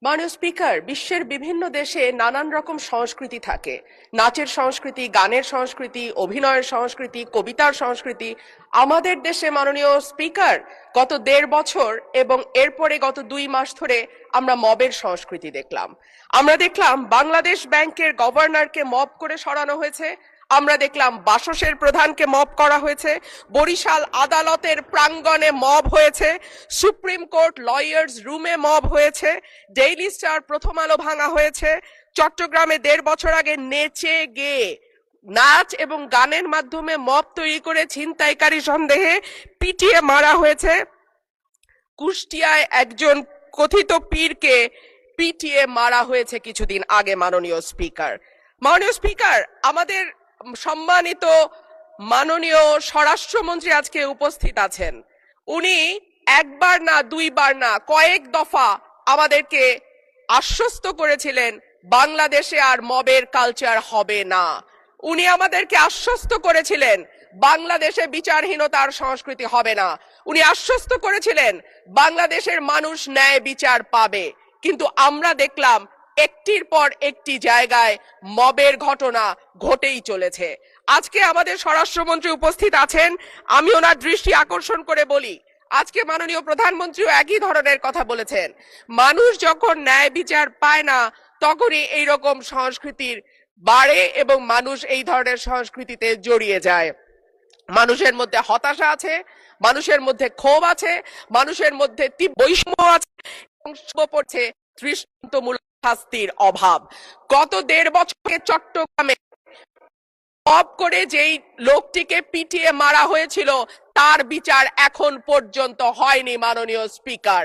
মাননীয় স্পিকার, বিশ্বের বিভিন্ন দেশে নানান রকম সংস্কৃতি থাকে। নাচের সংস্কৃতি, গানের সংস্কৃতি, অভিনয়ের সংস্কৃতি, কবিতার সংস্কৃতি। আমাদের দেশে মাননীয় স্পিকার, গত ১.৫ বছর এবং এরপরে গত ২ মাস ধরে আমরা মবের সংস্কৃতি দেখলাম। আমরা দেখলাম বাংলাদেশ ব্যাংকের গভর্নরকে মব করে সরানো হয়েছে। আমরা দেখলাম বাসসের প্রধানকে মব করা হয়েছে। বরিশাল আদালতের প্রাঙ্গণে মব হয়েছে। সুপ্রিম কোর্ট লয়ার্স রুমে মব হয়েছে। ডেইলি স্টার, প্রথম আলো ভাঙা হয়েছে। চট্টগ্রামে ১.৫ বছর আগে নেচে গেয়ে নাচ এবং গানের মাধ্যমে মব তৈরি করে ছিনতাইকারী সন্দেহে পিটিয়ে মারা হয়েছে। কুষ্টিয়ায় একজন কথিত পীরকে পিটিয়ে মারা হয়েছে কিছুদিন আগে। মাননীয় স্পিকার, আমাদের সম্মানিত মাননীয় স্বরাষ্ট্রমন্ত্রী আজকে উপস্থিত আছেন। উনি একবার না, দুইবার না, কয়েক দফা আমাদেরকে আশ্বস্ত করেছিলেন বাংলাদেশে আর মবের কালচার হবে না। উনি আমাদেরকে আশ্বস্ত করেছিলেন বাংলাদেশে বিচারহীনতার সংস্কৃতি হবে না। উনি আশ্বস্ত করেছিলেন বাংলাদেশের মানুষ ন্যায় বিচার পাবে। কিন্তু আমরা দেখলাম একটির পর একটি জায়গায় মবের ঘটনা ঘটেই চলেছে। আজকে আমাদের স্বরাষ্ট্রমন্ত্রী উপস্থিত আছেন। আমি ওনার দৃষ্টি আকর্ষণ করে বলি, আজকে মাননীয় প্রধানমন্ত্রীও একই ধরনের কথা বলেছেন। মানুষ যখন ন্যায় বিচার পায় না, তখনই এইরকম সংস্কৃতির বাড়ে এবং মানুষ এই ধরনের সংস্কৃতিতে জড়িয়ে যায়। মানুষের মধ্যে হতাশা আছে, মানুষের মধ্যে ক্ষোভ আছে, মানুষের মধ্যে বৈষম্য আছে, পড়ছে দৃষ্টান্তমূলক শাস্তির অভাব। গত ১.৫ বছরে চট্টগ্রামে মব করে যেই লোকটিকে পিটিয়ে মারা হয়েছিল, তার বিচার এখন পর্যন্ত হয়নি। মাননীয় স্পিকার,